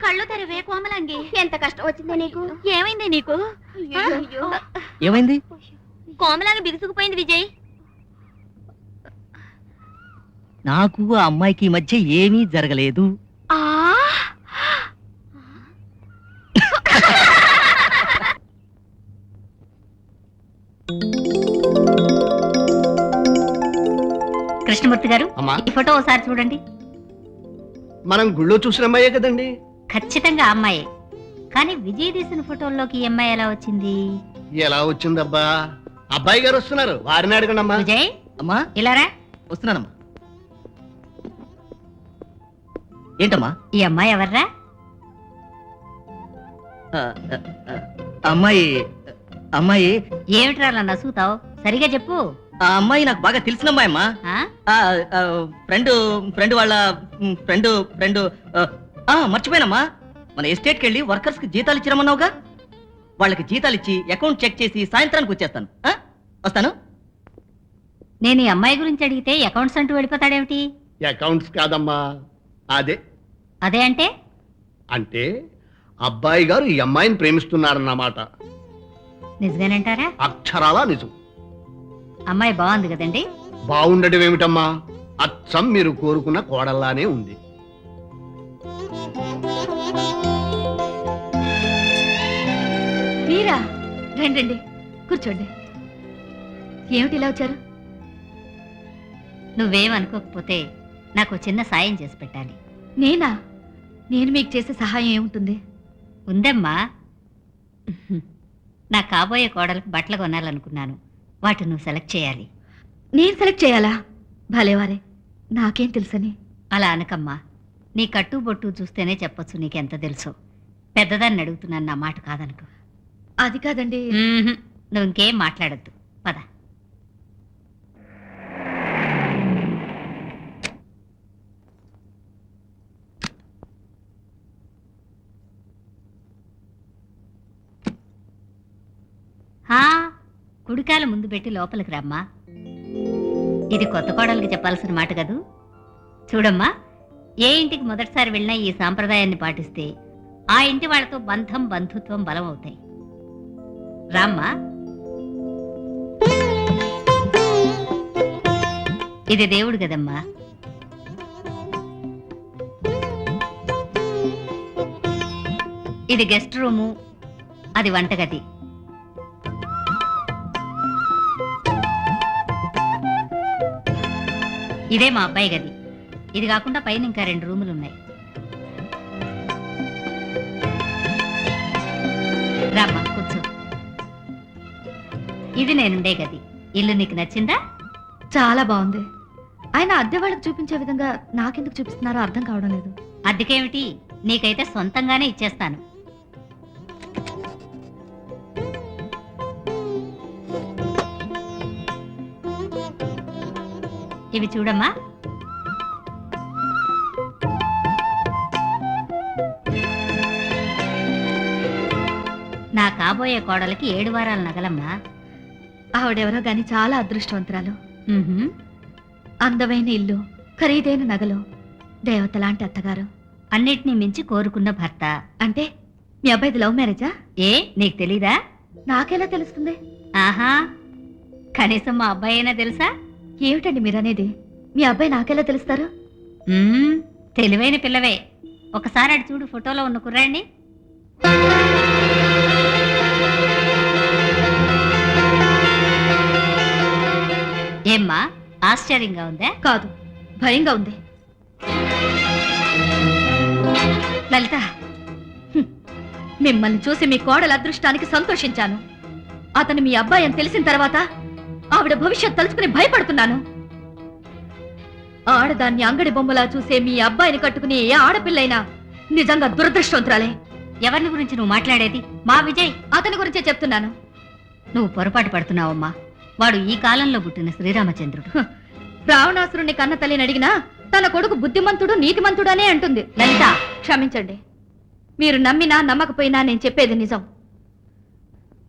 కళ్ళు తెరవే కోమలంగి. ఎంత కష్టం వచ్చిందే నీకు? ఏమైంది నీకు? ఏమైంది? కోమలంగి బిగుసుకుపోయింది విజయ్. నాకు ఆ అమ్మాయికి ఈ మధ్య ఏమీ జరగలేదు. ఆ కృష్ణమూర్తి గారు, అమ్మా. ఈ ఫోటో ఒకసారి చూడండి. మనం గుళ్ళో చూసిన అమ్మాయే కదండి. ఖచ్చితంగా అమ్మాయే. కానీ విజయ్ తీసిన ఫోటోల్లోకి ఈ అమ్మాయి ఎలా వచ్చింది? ఎలా వచ్చిందబ్బా? అబ్బాయి గారు వస్తున్నారు, వారిని అడగండి అమ్మా. విజయ్ అమ్మా ఇలారా. వస్తున్నానమ్మా. ఏంటమ్మా? ఈ అమ్మాయి ఎవర్రా? ఆ, ఆ, ఆ, అమ్మాయి అమ్మాయి ఏమిట్రా అలా నసుగుతావు? సరిగా చెప్పు. ఆ అమ్మాయి నాకు బాగా తెలిసిన అమ్మాయి అమ్మా. ఆ? ఫ్రెండ్ వాళ్ళ ఫ్రెండ్ మర్చిపోయానమ్మా. మన ఎస్టేట్కి వెళ్ళి వర్కర్స్ కి జీతాలు ఇచ్చిరమ్మన్నావుగా, వాళ్ళకి జీతాలు ఇచ్చి అకౌంట్ చెక్ చేసి సాయంత్రానికి వచ్చేస్తాను. వస్తాను. నేను ఈ అమ్మాయి గురించి అడిగితే అకౌంట్స్ అంటూ వెళ్ళిపోతాడేమిటి? అకౌంట్స్ కాదమ్మా, అదే అదే అంటే అంటే అబ్బాయి గారు ఈ అమ్మాయిని ప్రేమిస్తున్నారన్నమాట. నిజమేనంటారా? అక్షరాలా నిజం. అమ్మాయి బాగుంది కదండి. బాగుండటం ఏమిటమ్మా, అచ్చం మీరు కోరుకున్న కోడల్లానే ఉంది. మీరా? రండి కూర్చోండి. ఏమిటి ఇలా వచ్చారు? నువ్వేం అనుకోకపోతే నాకు చిన్న సాయం చేసి పెట్టాలి. నేనా? నేను మీకు చేసే సహాయం ఏముంటుంది? ఉందమ్మా. నా కాబోయే కోడలకు బట్టలు కొనాలనుకున్నాను. వాటిని నువ్వు సెలెక్ట్ చేయాలి. నేను సెలెక్ట్ చేయాలా? భలేవారే, నాకేం తెలుసని? అలా అనకమ్మా. నీ కట్టు బొట్టు చూస్తేనే చెప్పొచ్చు నీకెంత తెలుసో. పెద్దదాన్ని అడుగుతున్నాను, నా మాట కాదనుకో. అది కాదండి. నువ్వు ఇంకేం మాట్లాడద్దు, పద. కుడికాల ముందు పెట్టి లోపలికి రమ్మా. ఇది కొత్త కోడలికి చెప్పాల్సిన మాట కదూ. చూడమ్మా, ఏ ఇంటికి మొదటిసారి వెళ్ళినా ఈ సాంప్రదాయాన్ని పాటిస్తే ఆ ఇంటి వాళ్ళతో బంధం బంధుత్వం బలం అవుతాయి. రామ్మా. ఇది దేవుడు కదమ్మా. ఇది గెస్ట్ రూము, అది వంటగది. ఇదే మా అబ్బాయి గది. ఇది కాకుండా పైన ఇంకా 2 రూములు ఉన్నాయి. రామ్మా కూర్చో. ఇది నేనుండే గది. ఇల్లు నీకు నచ్చిందా? చాలా బాగుంది. ఆయన అద్దె వాళ్ళకి చూపించే విధంగా నాకెందుకు చూపిస్తున్నారో అర్థం కావడం లేదు. అద్దెకేమిటి, నీకైతే సొంతంగానే ఇచ్చేస్తాను. ఇవి చూడమ్మా. నా కాబోయే కోడలికి 7 వారాల నగలమ్మా. ఆవిడెవరో గాని చాలా అదృష్టవంతురాలు. ఉహుం. అందమైన ఇల్లు, ఖరీదైన నగలు, దేవత లాంటి అత్తగారు. అన్నిటినీ మించి కోరుకున్న భర్త. అంటే మీ అబ్బాయిది లవ్ మ్యారేజా? ఏ నీకు తెలీదా? నాకెలా తెలుస్తుంది? ఆహా, కనీసం మా అబ్బాయి అయినా తెలుసా? ఏమిటండి మీరనేది? మీ అబ్బాయి నాకెలా తెలుస్తారు? తెలివైన పిల్లవే. ఒకసారి అటు చూడు, ఫోటోలో ఉన్న కుర్రాడిని. ఏమ్మా, ఆశ్చర్యంగా ఉందా? కాదు, భయంగా ఉంది. లలిత, మిమ్మల్ని చూసి మీ కోడల అదృష్టానికి సంతోషించాను. అతను మీ అబ్బాయి అని తెలిసిన తర్వాత ఆవిడ భవిష్యత్ తలుచుకుని భయపడుతున్నాను. ఆడదాన్ని అంగడి బొమ్మలా చూసే మీ అబ్బాయిని కట్టుకునే ఏ ఆడపిల్లైనా నిజంగా దురదృష్టవంతురాలే. ఎవరిని గురించి నువ్వు మాట్లాడేది? మా విజయ్. అతని గురించే చెప్తున్నాను. నువ్వు పొరపాటు పడుతున్నావమ్మా. వాడు ఈ కాలంలో పుట్టిన శ్రీరామచంద్రుడు. రావణాసురుణ్ణి కన్న తల్లిని అడిగినా తన కొడుకు బుద్ధిమంతుడు నీతిమంతుడు అనే అంటుంది. లలిత, క్షమించండి. మీరు నమ్మినా నమ్మకపోయినా నేను చెప్పేది నిజం.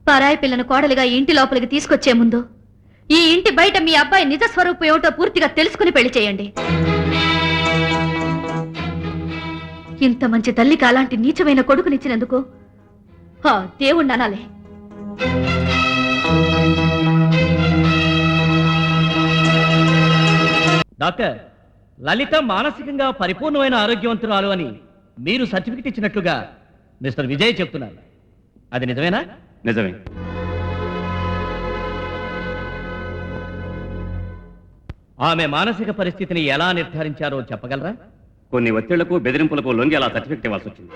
పరాయి పిల్లను కోడలిగా ఇంటి లోపలికి తీసుకొచ్చే ముందు ఈ ఇంటి బయట మీ అబ్బాయి నిజ స్వరూపం ఏమిటో పూర్తిగా తెలుసుకుని పెళ్లి చేయండి. ఇంత మంచి తల్లికి అలాంటి నీచమైన కొడుకునిచ్చినందుకు ఆ దేవుణ్ణి అనాలే. డాక్టర్, లలిత మానసికంగా పరిపూర్ణమైన ఆరోగ్యవంతురాలు అని మీరు సర్టిఫికెట్ ఇచ్చినట్లుగా మిస్టర్ విజయ్ చెప్తున్నారు. అది నిజమేనా? నిజమే. ఆమె మానసిక పరిస్థితిని ఎలా నిర్ధారించారో చెప్పగలరా? కొన్ని ఒత్తిళ్లకు బెదిరింపులకు లొంగి అలా సర్టిఫికెట్ ఇవ్వాల్సి వచ్చింది.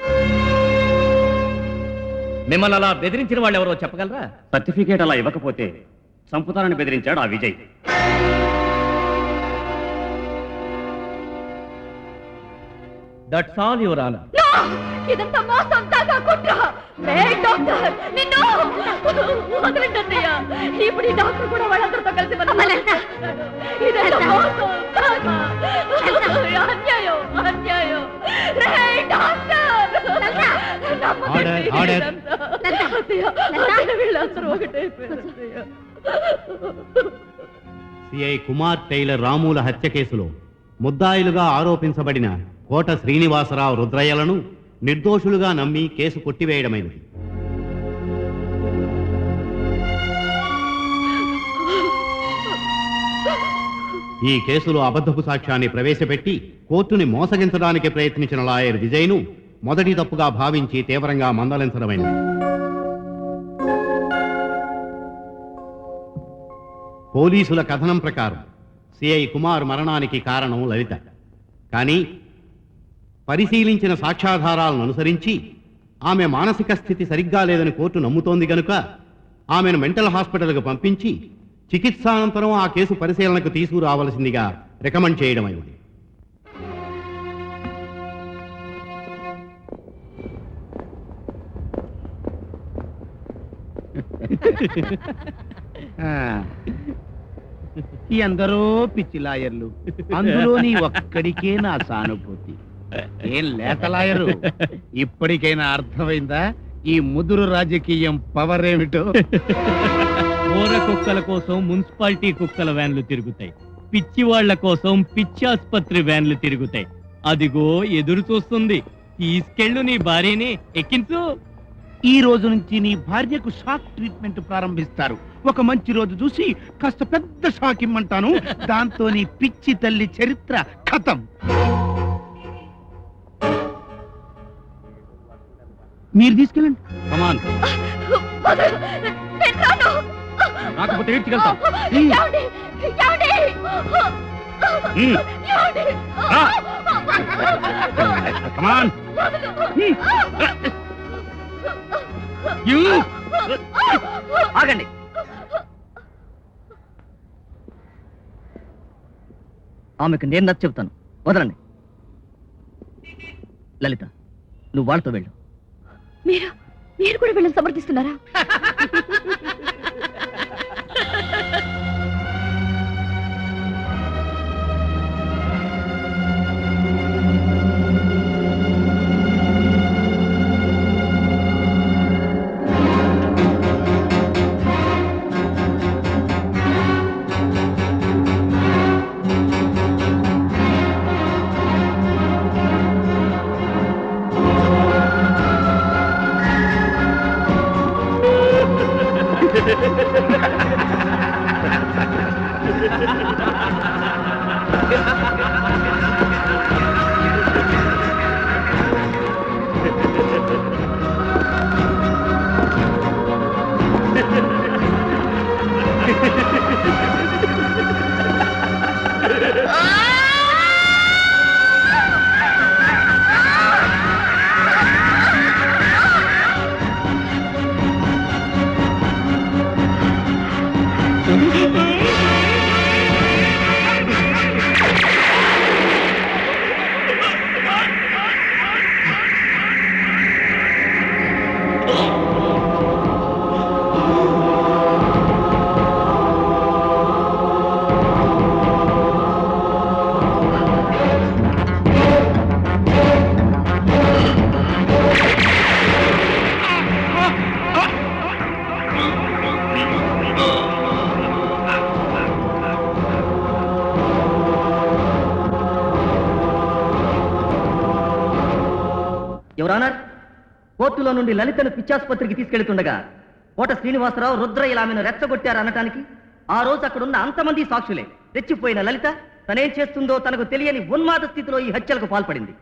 మిమ్మల్ని అలా బెదిరించిన వాళ్ళు ఎవరో చెప్పగలరా? సర్టిఫికేట్ అలా ఇవ్వకపోతే చంపుతానని బెదిరించాడు ఆ Vijay. That's all your honour. ఇదంతా మోసం, దాగా కుట్ర. ఏయ్ డాక్టర్, నిన్ను వదలండి అన్నయ్య. ఇప్పుడు ఈ డాక్టర్ కూడా వాళ్ళందరితో కలిసి ఇదంతా మోసం, దాగా, అన్యాయం, అన్యాయం. రేయ్ డాక్టర్, వీళ్ళందరూ ఒకటైపోయారు. సిఐ కుమార్ టైలర్ రాముల హత్య కేసులో ముద్దాయిలుగా ఆరోపించబడిన కోట శ్రీనివాసరావు, రుద్రయ్యలను నిర్దోషులుగా నమ్మి కేసు కొట్టివేయడమైనది. ఈ కేసులో అబద్ధపు సాక్ష్యాన్ని ప్రవేశపెట్టి కోర్టుని మోసగించడానికి ప్రయత్నించిన లాయర్ విజయ్ను మొదటి తప్పుగా భావించి తీవ్రంగా మందలించడమైనది. పోలీసుల కథనం ప్రకారం సిఐ కుమార్ మరణానికి కారణం లలిత. కానీ పరిశీలించిన సాక్ష్యాధారాలను అనుసరించి ఆమె మానసిక స్థితి సరిగ్గా లేదని కోర్టు నమ్ముతోంది గనుక ఆమెను మెంటల్ హాస్పిటల్కు పంపించి చికిత్సానంతరం ఆ కేసు పరిశీలనకు తీసుకురావలసిందిగా రికమెండ్ చేయడమైంది. ఎందరో పిచ్చి లాయర్లు, అందులో నీ ఒక్కడికే నా సానుభూతి. ఏం లేత లాయరు, ఇప్పటికైనా అర్థమైందా ఈ ముదురు రాజకీయం పవర్ ఏమిటో? ఊర కుక్కల కోసం మున్సిపాలిటీ కుక్కల వ్యాన్లు తిరుగుతాయి, పిచ్చి వాళ్ల కోసం పిచ్చి ఆసుపత్రి వ్యాన్లు తిరుగుతాయి. అదిగో ఎదురు చూస్తుంది, తీసుకెళ్ళు నీ భార్యని, ఎక్కించు. ఈ రోజు నుంచి నీ భార్యకు షాక్ ట్రీట్మెంట్ ప్రారంభిస్తారు. ఒక మంచి రోజు చూసి కాస్త పెద్ద షాక్ ఇమ్మంటాను. దాంతో నీ పిచ్చి తల్లి చరిత్ర ఖతం. మీరు తీసుకెళ్ళండి. కమాన్, రాకపోతే ఈడ్చికెళ్తాం. కమాన్. ఆగండి. ఆమెకు నేను నచ్చ చెప్తాను, వదలండి. లలిత, నువ్వు వాళ్ళతో వెళ్ళు. మీరు కూడా వీళ్ళని సమర్థిస్తున్నారా? ఎవరానర్, కోర్టులో నుండి లలితను పిచ్చాసుపత్రికి తీసుకెళ్తుండగా కోట శ్రీనివాసరావు రుద్ర ఇలా ఆమెను రెచ్చగొట్టారు అనటానికి ఆ రోజు అక్కడున్న అంతమంది సాక్షులే. రెచ్చిపోయిన లలిత తనేం చేస్తుందో తనకు తెలియని ఉన్మాద స్థితిలో ఈ హత్యలకు పాల్పడింది.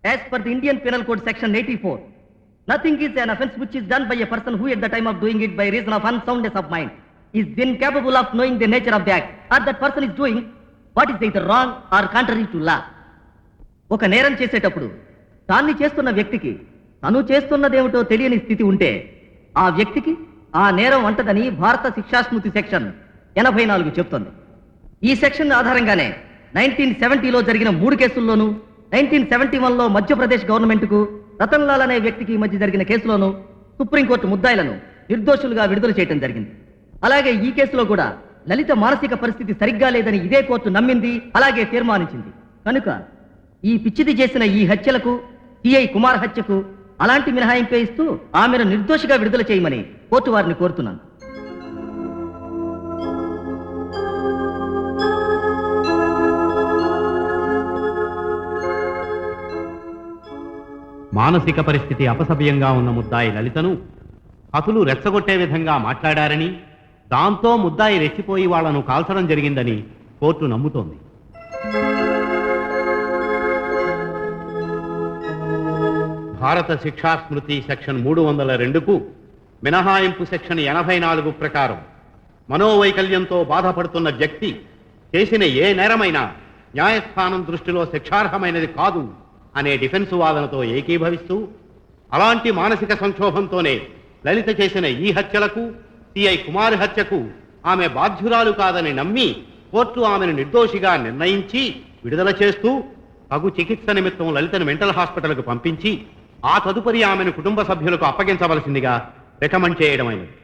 As per the Indian penal code section 84, nothing is an offense which is done by a person who at the time of doing it by reason of unsoundness of mind is incapable of knowing the nature of the act or that person is doing what is either wrong or contrary to law. ఒక నేరం చేసేటప్పుడు దాన్ని చేస్తున్న వ్యక్తికి తను చేస్తున్నదేమిటో తెలియని స్థితి ఉంటే ఆ వ్యక్తికి ఆ నేరం అంటదని భారత శిక్షాస్మృతి సెక్షన్ 84 చెప్తోంది. ఈ సెక్షన్ ఆధారంగానే 1970లో జరిగిన 3 కేసుల్లోనూ 1971లో మధ్యప్రదేశ్ గవర్నమెంట్కు రతన్ లాల్ అనే వ్యక్తికి మధ్య జరిగిన కేసులోనూ సుప్రీంకోర్టు ముద్దాయిలను నిర్దోషులుగా విడుదల చేయడం జరిగింది. అలాగే ఈ కేసులో కూడా లలిత మానసిక పరిస్థితి సరిగ్గా లేదని ఇదే కోర్టు నమ్మింది, అలాగే తీర్మానించింది. కనుక ఈ పిచ్చిది చేసిన ఈ హత్యలకు, సిఐ కుమార్ హత్యకు అలాంటి మినహాయింపే ఇస్తూ ఆమెను నిర్దోషిగా విడుదల చేయమని కోర్టు వారిని కోరుతున్నాను. మానసిక పరిస్థితి అపసవ్యంగా ఉన్న ముద్దాయి లలితను హతులు రెచ్చగొట్టే విధంగా మాట్లాడారని, దాంతో ముద్దాయి రెచ్చిపోయి వాళ్లను కాల్చడం జరిగిందని కోర్టు నమ్ముతోంది. భారత శిక్షా స్మృతి సెక్షన్ 302కు మినహాయింపు సెక్షన్ 84 ప్రకారం మనోవైకల్యంతో బాధపడుతున్న వ్యక్తి చేసిన ఏ నేరమైనా న్యాయస్థానం దృష్టిలో శిక్షార్హమైనది కాదు అనే డిఫెన్స్ వాదనతో ఏకీభవిస్తూ, అలాంటి మానసిక సంక్షోభంతోనే లలిత చేసిన ఈ హత్యలకు, సిఐ కుమార్ హత్యకు ఆమె బాధ్యురాలు కాదని నమ్మి కోర్టు ఆమెను నిర్దోషిగా నిర్ణయించి విడుదల చేస్తూ తగు చికిత్స నిమిత్తం లలితను మెంటల్ హాస్పిటల్కు పంపించి ఆ తదుపరి ఆమెను కుటుంబ సభ్యులకు అప్పగించవలసిందిగా రికమెండ్ చేయడమైనది.